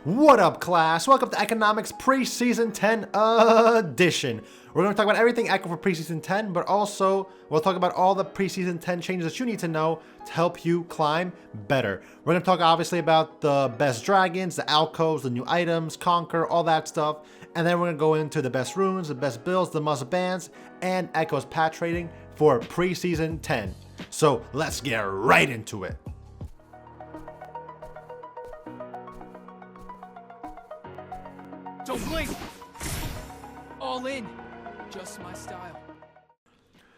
What up, class? Welcome to Economics Preseason 10 edition. We're going to talk about everything Echo for Preseason 10, but also we'll talk about all the Preseason 10 changes that you need to know to help you climb better. We're going to talk obviously about the best dragons, the EKKO'S, the new items, Conquer, all that stuff. And then we're going to go into the best runes, the best builds, the must bans, and EKKO'S patch rating for Preseason 10. So let's get right into it. Don't blink! All in. Just my style.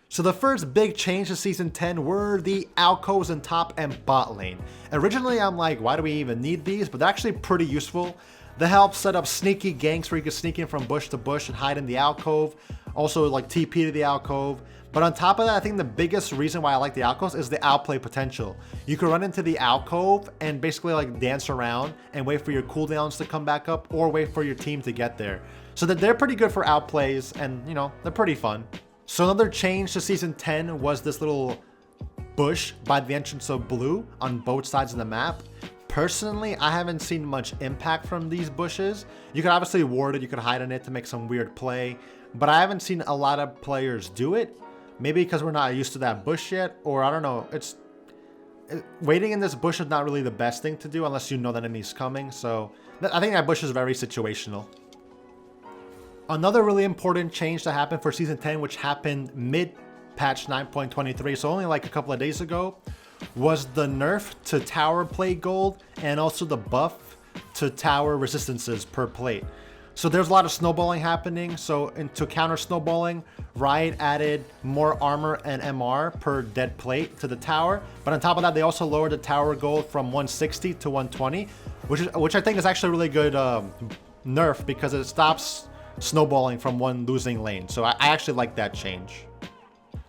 So the first big change to Season 10 were the EKKO'S in top and bot lane. Originally, I'm like, why do we even need these? But they're actually pretty useful. They help set up sneaky ganks where you can sneak in from bush to bush and hide in the EKKO. Also, like TP to the EKKO. But on top of that, I think the biggest reason why I like the EKKO'S is the outplay potential. You can run into the EKKO and basically like dance around and wait for your cooldowns to come back up or wait for your team to get there. So that they're pretty good for outplays and, you know, they're pretty fun. So another change to Season 10 was this little bush by the entrance of blue on both sides of the map. Personally, I haven't seen much impact from these bushes. You could obviously ward it, you could hide in it to make some weird play, but I haven't seen a lot of players do it. Maybe because we're not used to that bush yet, or I don't know. Waiting in this bush is not really the best thing to do unless you know that enemy's coming. So I think that bush is very situational. Another really important change that happened for Season 10, which happened mid-patch 9.23, so only like a couple of days ago, was the nerf to tower plate gold and also the buff to tower resistances per plate. So there's a lot of snowballing happening. So to counter snowballing, Riot added more armor and MR per dead plate to the tower. But on top of that, they also lowered the tower gold from 160 to 120, which I think is actually a really good nerf because it stops snowballing from one losing lane. So I actually like that change.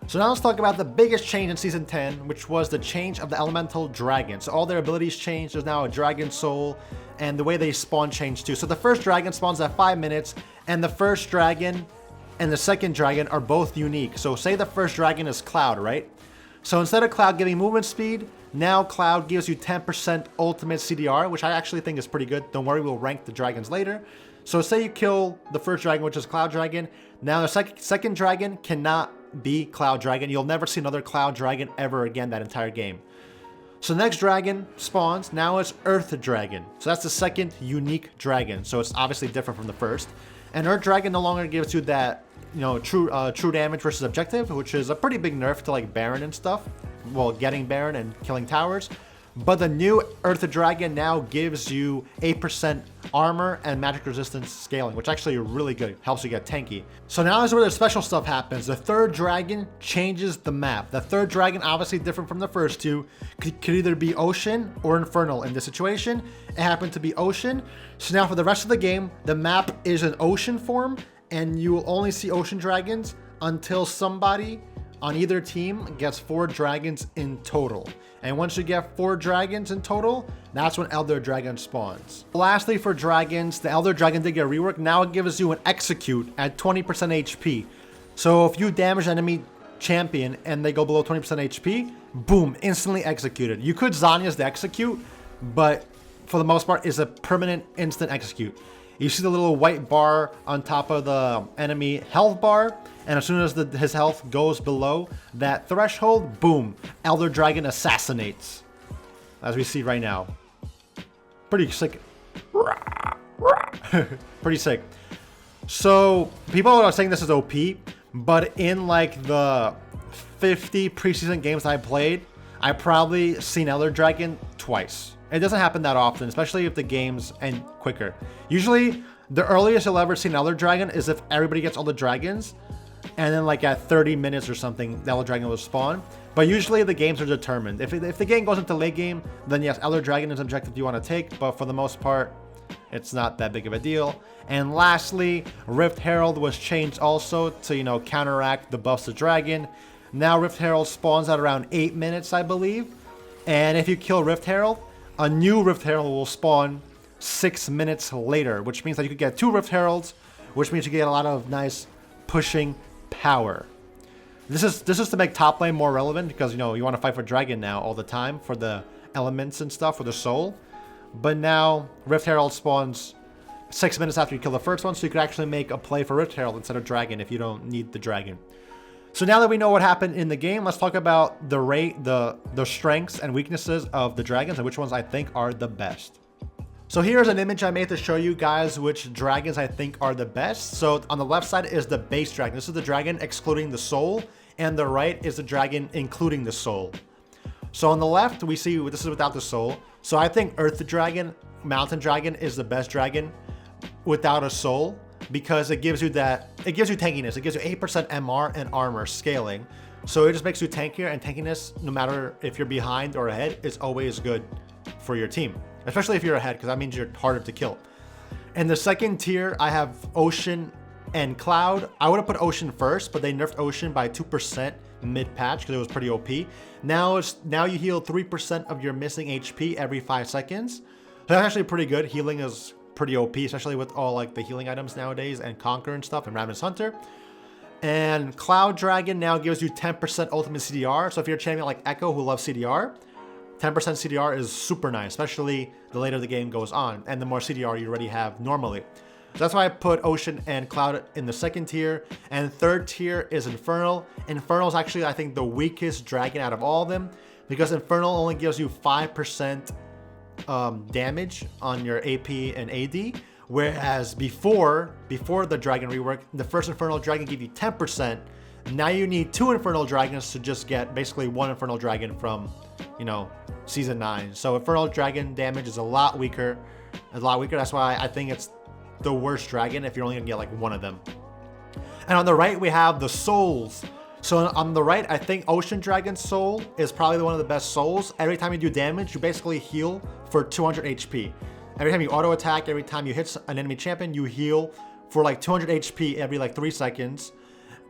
So now let's talk about the biggest change in Season 10, which was the change of the elemental dragon. So all their abilities changed. There's now a dragon soul, and the way they spawn changed too. So the first dragon spawns at 5 minutes, and the first dragon and the second dragon are both unique. So say the first dragon is Cloud, right? So instead of Cloud giving movement speed, now Cloud gives you 10% ultimate CDR, which I actually think is pretty good. Don't worry, we'll rank the dragons later. So say you kill the first dragon, which is Cloud Dragon. Now the second dragon cannot be Cloud Dragon. You'll never see another Cloud Dragon ever again that entire game. So the next dragon spawns. Now it's Earth Dragon. So that's the second unique dragon. So it's obviously different from the first. And Earth Dragon no longer gives you that, you know, true damage versus objective, which is a pretty big nerf to like Baron and stuff. Well, getting Baron and killing towers. But the new Earth Dragon now gives you 8% armor and magic resistance scaling, which actually really good. Helps you get tanky. So now is where the special stuff happens. The third dragon changes the map. The third dragon, obviously different from the first two, could either be Ocean or Infernal. In this situation, it happened to be Ocean. So now for the rest of the game, the map is an Ocean form, and you will only see Ocean dragons until somebody on either team gets 4 dragons in total. And once you get 4 dragons in total, that's when Elder Dragon spawns. Lastly, for dragons, the Elder Dragon did get reworked. Now it gives you an execute at 20% HP. So if you damage an enemy champion and they go below 20% HP, boom, instantly executed. You could Zanya's the execute, but for the most part, it's a permanent instant execute. You see the little white bar on top of the enemy health bar, and as soon as his health goes below that threshold, boom, Elder Dragon assassinates. As we see right now. Pretty sick. Pretty sick. So, people are saying this is OP, but in like the 50 preseason games I played, I probably seen Elder Dragon twice. It doesn't happen that often, especially if the games end quicker. Usually, the earliest you'll ever see an Elder Dragon is if everybody gets all the dragons, and then like at 30 minutes or something, the Elder Dragon will spawn. But usually the games are determined. If the game goes into late game, then yes, Elder Dragon is an objective you want to take, but for the most part, it's not that big of a deal. And lastly, Rift Herald was changed also to, you know, counteract the buffs to Dragon. Now Rift Herald spawns at around 8 minutes, I believe. And if you kill Rift Herald, a new Rift Herald will spawn 6 minutes later, which means that you could get 2 Rift Heralds, which means you get a lot of nice pushing power. This is to make top lane more relevant because, you know, you want to fight for Dragon now all the time for the elements and stuff, for the soul. But now Rift Herald spawns 6 minutes after you kill the first one, so you could actually make a play for Rift Herald instead of Dragon if you don't need the Dragon. So now that we know what happened in the game, let's talk about the strengths and weaknesses of the dragons and which ones I think are the best. So here's an image I made to show you guys which dragons I think are the best. So on the left side is the base dragon. This is the dragon excluding the soul, and the right is the dragon including the soul. So on the left, we see this is without the soul. So I think Earth Dragon, Mountain Dragon is the best dragon without a soul, because it gives you tankiness. It gives you 8% MR and armor scaling. So it just makes you tankier, and tankiness, no matter if you're behind or ahead, is always good for your team. Especially if you're ahead, because that means you're harder to kill. In the second tier, I have Ocean and Cloud. I would have put Ocean first, but they nerfed Ocean by 2% mid-patch because it was pretty OP. Now you heal 3% of your missing HP every 5 seconds. That's actually pretty good. Healing is pretty OP, especially with all like the healing items nowadays and Conquer and stuff and Ravenous Hunter. And Cloud Dragon now gives you 10% ultimate CDR. So if you're a champion like Ekko who loves CDR, 10% CDR is super nice, especially the later the game goes on and the more CDR you already have normally. So that's why I put Ocean and Cloud in the second tier. And third tier is Infernal. Infernal is actually, I think, the weakest dragon out of all of them, because Infernal only gives you 5% damage on your AP and AD, whereas before the dragon rework, the first Infernal dragon gave you 10%. Now you need 2 Infernal dragons to just get basically 1 Infernal dragon from, you know, season 9. So Infernal dragon damage is a lot weaker. That's why I think it's the worst dragon if you're only gonna get like 1 of them. And on the right we have the souls. So on the right, I think Ocean Dragon's soul is probably one of the best souls. Every time you do damage, you basically heal for 200 HP. Every time you auto attack, every time you hit an enemy champion, you heal for like 200 HP every like 3 seconds.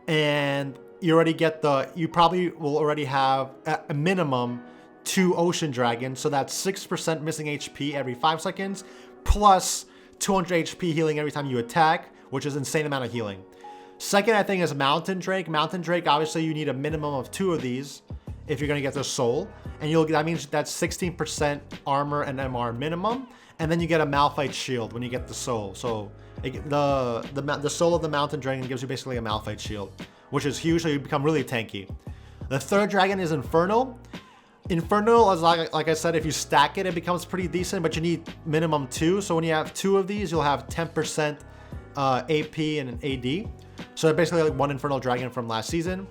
And you already get you probably will already have a minimum 2 Ocean Dragons. So that's 6% missing HP every 5 seconds, plus 200 HP healing every time you attack, which is an insane amount of healing. Second, I think, is Mountain Drake. Mountain Drake, obviously you need a minimum of 2 of these if you're gonna get the soul. And that means that's 16% armor and MR minimum. And then you get a Malphite shield when you get the soul. So the soul of the Mountain Dragon gives you basically a Malphite shield, which is huge, so you become really tanky. The third dragon is Infernal. Infernal is like I said, if you stack it, it becomes pretty decent, but you need minimum 2. So when you have 2 of these, you'll have 10% AP and an AD. So basically like 1 Infernal dragon from last season.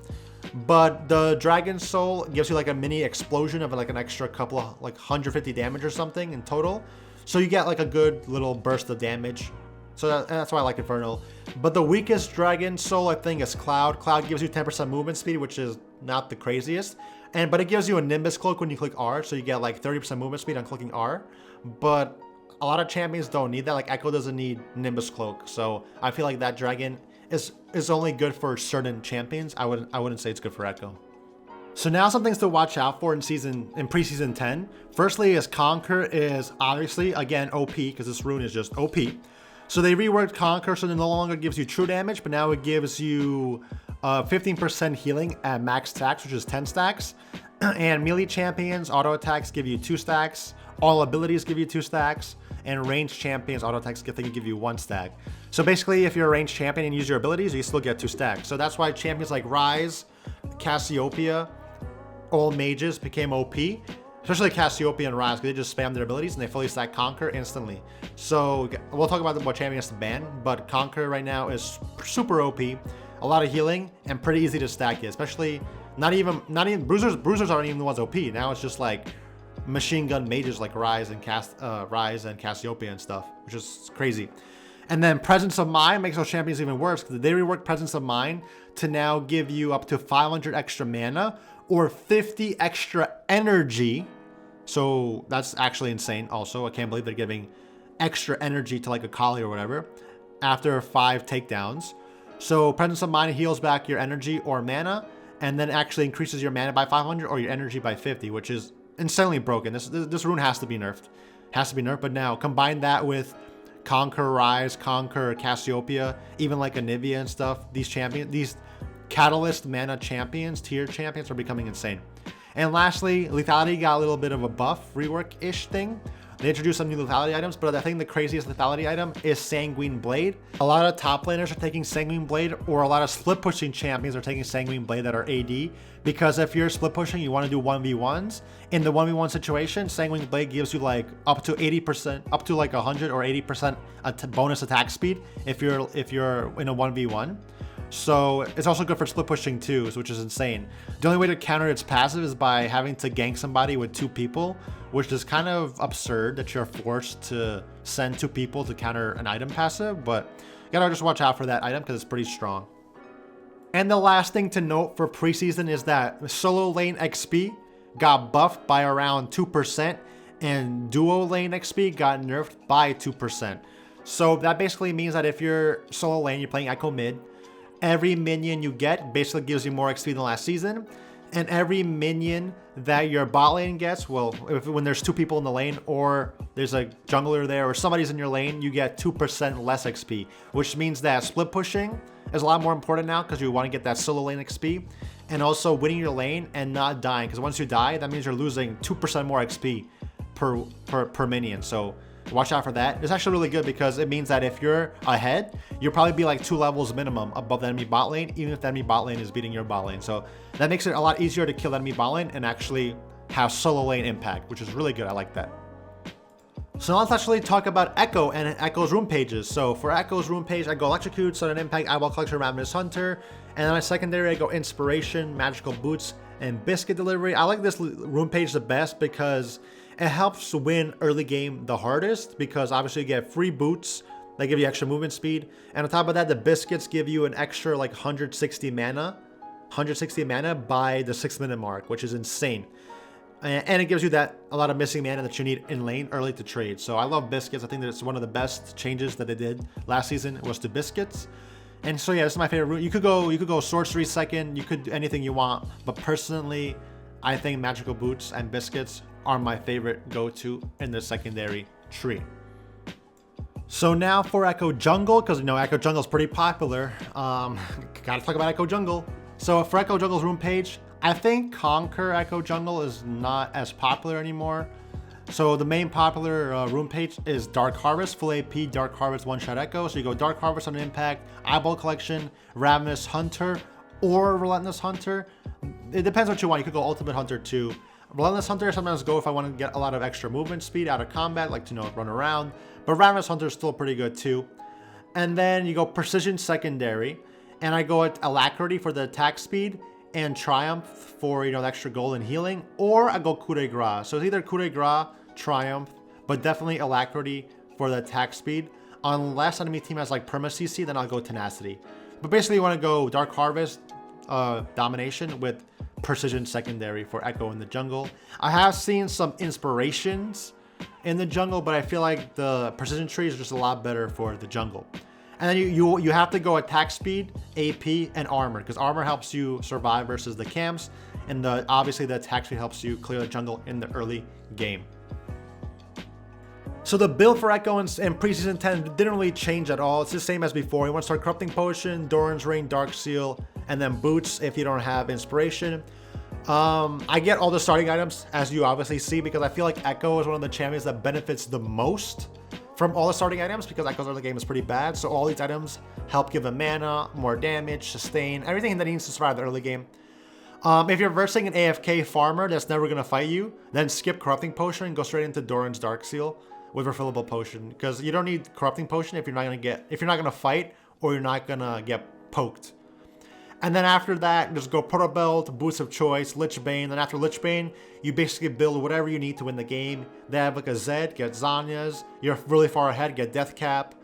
But the Dragon Soul gives you like a mini explosion of like an extra couple of like 150 damage or something in total. So you get like a good little burst of damage. So that's why I like Infernal. But the weakest Dragon Soul, I think, is Cloud. Cloud gives you 10% movement speed, which is not the craziest. But it gives you a Nimbus Cloak when you click R, so you get like 30% movement speed on clicking R. But a lot of champions don't need that. Like Ekko doesn't need Nimbus Cloak, so I feel like that dragon is only good for certain champions. I wouldn't say it's good for Ekko. So now some things to watch out for in preseason 10. Firstly, is Conquer is obviously again OP, because this rune is just OP. So they reworked Conquer, so it no longer gives you true damage, but now it gives you 15% healing at max stacks, which is 10 stacks. And melee champions auto attacks give you 2 stacks. All abilities give you 2 stacks. And ranged champions auto attacks give you 1 stack. So basically, if you're a ranged champion and use your abilities, you still get 2 stacks. So that's why champions like Ryze, Cassiopeia, all mages became OP. Especially Cassiopeia and Ryze, because they just spam their abilities and they fully stack Conquer instantly. So we'll talk about what champions to ban, but Conquer right now is super OP. A lot of healing and pretty easy to stack it. Especially not even bruisers aren't even the ones OP. Now it's just like machine gun mages like Ryze and Cassiopeia and stuff, which is crazy. And then Presence of Mind makes those champions even worse, because they reworked Presence of Mind to now give you up to 500 extra mana or 50 extra energy. So that's actually insane also. I can't believe they're giving extra energy to like a Kali or whatever after 5 takedowns. So Presence of Mind heals back your energy or mana, and then actually increases your mana by 500 or your energy by 50, which is insanely broken. This rune has to be nerfed. But now combine that with Conquer Ryze, Conquer Cassiopeia, even like Anivia and stuff. These Catalyst mana champions, tier champions, are becoming insane. And lastly, Lethality got a little bit of a buff, rework-ish thing. They introduced some new lethality items, but I think the craziest lethality item is Sanguine Blade. A lot of top laners are taking Sanguine Blade, or a lot of split pushing champions are taking Sanguine Blade that are AD, because if you're split pushing, you want to do 1v1s. In the 1v1 situation, Sanguine Blade gives you like up to 80%, up to like 100 or 80% bonus attack speed if you're in a 1v1. So it's also good for split pushing too, which is insane. The only way to counter its passive is by having to gank somebody with 2 people, which is kind of absurd that you're forced to send 2 people to counter an item passive, but you gotta just watch out for that item because it's pretty strong. And the last thing to note for preseason is that solo lane XP got buffed by around 2%, and duo lane XP got nerfed by 2%. So that basically means that if you're solo lane, you're playing Ekko mid, every minion you get basically gives you more XP than last season. And every minion that your bot lane gets, well, when there's 2 people in the lane, or there's a jungler there, or somebody's in your lane, you get 2% less XP, which means that split pushing is a lot more important now because you want to get that solo lane XP, and also winning your lane and not dying, because once you die, that means you're losing 2% more XP per minion. So watch out for that. It's actually really good because it means that if you're ahead, you'll probably be like 2 levels minimum above the enemy bot lane, even if the enemy bot lane is beating your bot lane. So that makes it a lot easier to kill the enemy bot lane and actually have solo lane impact, which is really good. I like that. So now let's actually talk about Ekko and Ekko's rune pages. So for Ekko's rune page, I go Electrocute, Sudden Impact, Eyeball Collection, Ravenous Hunter. And then my secondary, I go Inspiration, Magical Boots, and Biscuit Delivery. I like this rune page the best because it helps win early game the hardest, because obviously you get free boots that give you extra movement speed. And on top of that, the biscuits give you an extra like 160 mana by the 6-minute mark, which is insane. And it gives you that a lot of missing mana that you need in lane early to trade. So I love biscuits. I think that it's one of the best changes that they did last season was to biscuits. And so yeah, this is my favorite rune. You could go sorcery second, you could do anything you want, but personally, I think Magical Boots and Biscuits are my favorite go-to in the secondary tree. So now for Ekko Jungle, because you know Ekko Jungle is pretty popular. Gotta talk about Ekko Jungle. So for Ekko Jungle's rune page, I think Conquer Ekko Jungle is not as popular anymore. So the main popular rune page is Dark Harvest, full AP Dark Harvest one-shot Ekko. So you go Dark Harvest on Impact, Eyeball Collection, Ravenous Hunter, or Relentless Hunter. It depends what you want. You could go Ultimate Hunter too. Relentless Hunter I sometimes go if I want to get a lot of extra movement speed out of combat, like to run around. But Ravenous Hunter is still pretty good too. And then you go Precision Secondary, and I go at Alacrity for the attack speed, and Triumph for the extra gold and healing, or I go Coup de Grace. So it's either Coup de Grace, Triumph, but definitely Alacrity for the attack speed. Unless enemy team has like Perma CC, then I'll go Tenacity. But basically you want to go Dark Harvest, Domination with Precision Secondary for Ekko in the jungle. I have seen some inspirations in the jungle, but I feel like the Precision tree is just a lot better for the jungle. And then you have to go attack speed, AP, and armor, because armor helps you survive versus the camps, and obviously the attack speed helps you clear the jungle in the early game. So the build for Ekko in Preseason 10 didn't really change at all. It's the same as before. You want to start Corrupting Potion, Doran's Ring, Dark Seal, and then Boots if you don't have Inspiration. I get all the starting items, as you obviously see, because I feel like Ekko is one of the champions that benefits the most from all the starting items, because Ekko's early game is pretty bad. So all these items help give him mana, more damage, sustain, everything that he needs to survive the early game. If you're versing an AFK farmer that's never going to fight you, then skip Corrupting Potion and go straight into Doran's Dark Seal with Refillable Potion, because you don't need Corrupting Potion if you're not going to fight or you're not going to get poked. And then after that, just go Proto Belt, Boots of Choice, Lich Bane. Then after Lich Bane, you basically build whatever you need to win the game. They have like a Zed, get Zanya's. You're really far ahead, get Death Cap,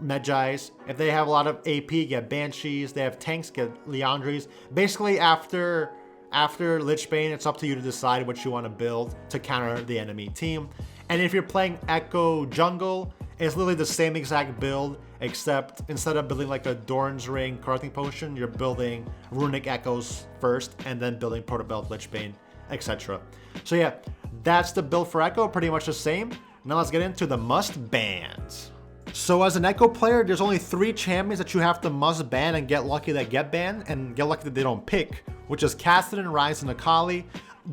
Medjai's. If they have a lot of AP, get Banshees. They have tanks, get Liandry's. Basically, after Lich Bane, it's up to you to decide what you want to build to counter the enemy team. And if you're playing Ekko Jungle, it's literally the same exact build, except instead of building like a Doran's Ring Corrupting Potion, you're building Runic Echoes first, and then building Proto Belt, Lich Bane, etc. So yeah, that's the build for Ekko, pretty much the same. Now let's get into the must bans. So as an Ekko player, there's only 3 champions that you have to must ban and get lucky that get banned, and get lucky that they don't pick, which is Kassadin, Ryze, and Akali.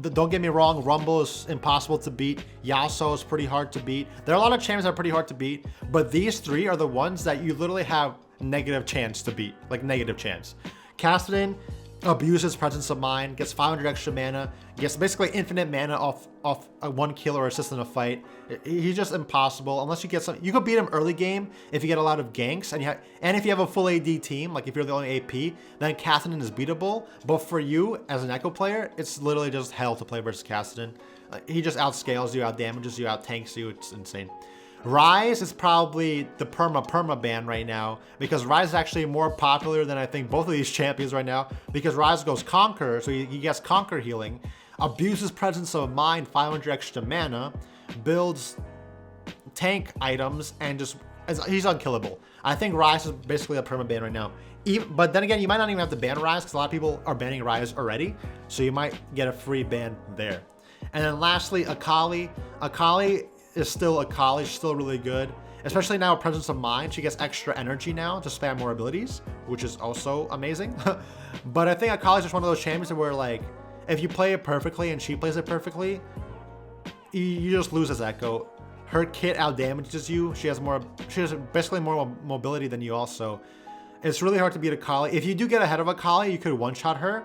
Don't get me wrong, Rumble is impossible to beat. Yasuo is pretty hard to beat. There are a lot of champions that are pretty hard to beat, but these three are the ones that you literally have negative chance to beat, like negative chance. Kassadin abuses presence of mind, gets 500 extra mana, gets basically infinite mana off a 1 kill or assist in a fight. He's just impossible unless you get some. You could beat him early game if you get a lot of ganks and if you have a full AD team, like if you're the only AP, then Kassadin is beatable. But for you as an Ekko player, it's literally just hell to play versus Kassadin. He just outscales you, out damages you, out tanks you. It's insane. Ryze is probably the perma ban right now because Ryze is actually more popular than I think both of these champions right now because Ryze goes Conquer, so he gets Conquer healing, abuses presence of mind, 500 extra mana, builds tank items, and just he's unkillable. I think Ryze is basically a perma ban right now. But then again, you might not even have to ban Ryze because a lot of people are banning Ryze already, so you might get a free ban there. And then lastly, Akali. Akali is still Akali, she's still really good. Especially now with Presence of Mind, she gets extra energy now to spam more abilities, which is also amazing. But I think Akali's just one of those champions where like, if you play it perfectly and she plays it perfectly, you just lose as Ekko. Her kit out damages you. She has basically more mobility than you also. It's really hard to beat Akali. If you do get ahead of Akali, you could one-shot her,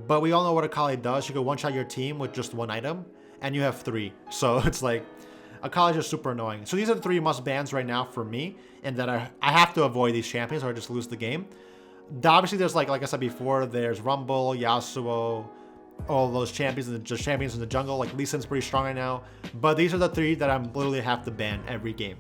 but we all know what Akali does. She could one-shot your team with just 1 item, and you have 3. So it's like, Akali is just super annoying. So these are the 3 must bans right now for me, and that I have to avoid these champions or I just lose the game. Obviously, there's like I said before, there's Rumble, Yasuo, all those champions and just champions in the jungle. Like Lee Sin's pretty strong right now, but these are the 3 that I'm literally have to ban every game.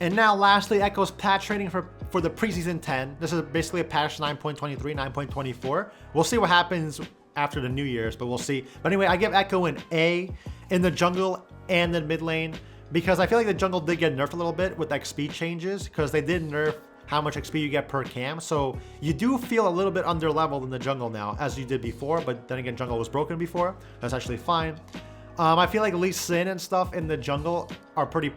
And now, lastly, Ekko's patch rating for the preseason 10. This is basically a patch 9.23, 9.24. We'll see what happens after the New Year's, but we'll see. But anyway, I give Ekko an A in the jungle and the mid lane because I feel like the jungle did get nerfed a little bit with XP changes because they did nerf how much XP you get per cam. So you do feel a little bit under leveled in the jungle now as you did before, but then again, jungle was broken before. That's actually fine. I feel like Lee Sin and stuff in the jungle are pretty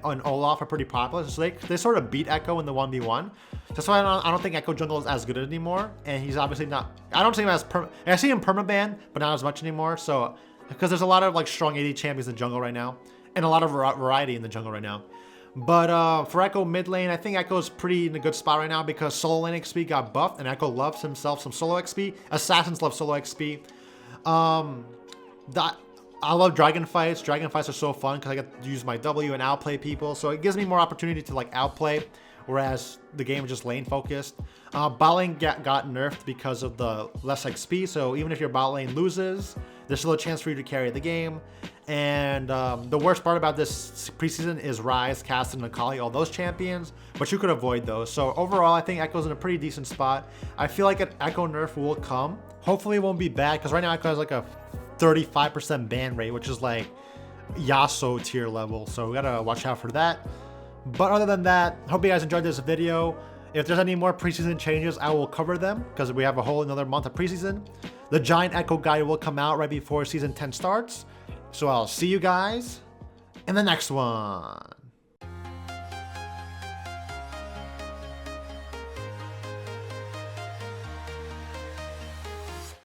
and Olaf are pretty popular. So they sort of beat Ekko in the 1v1. That's why I don't think Ekko jungle is as good anymore. And he's obviously not, I don't see him as, I see him permaban, but not as much anymore. So, because there's a lot of like strong AD champions in the jungle right now. And a lot of variety in the jungle right now. But for Ekko mid lane, I think Ekko's pretty in a good spot right now because solo lane XP got buffed. And Ekko loves himself some solo XP. Assassins love solo XP. I love dragon fights. Dragon fights are so fun because I get to use my W and outplay people. So it gives me more opportunity to like outplay, whereas the game is just lane focused. Bot lane got nerfed because of the less XP. So even if your bot lane loses, there's still a chance for you to carry the game. And the worst part about this preseason is Ryze, Kassadin, and Akali, all those champions, but you could avoid those. So overall, I think Ekko's in a pretty decent spot. I feel like an Ekko nerf will come. Hopefully it won't be bad because right now Ekko has like a 35% ban rate, which is like Yasuo tier level. So we gotta watch out for that. But other than that, hope you guys enjoyed this video. If there's any more preseason changes, I will cover them because we have a whole another month of preseason. The giant Ekko guide will come out right before season 10 starts. So I'll see you guys in the next one.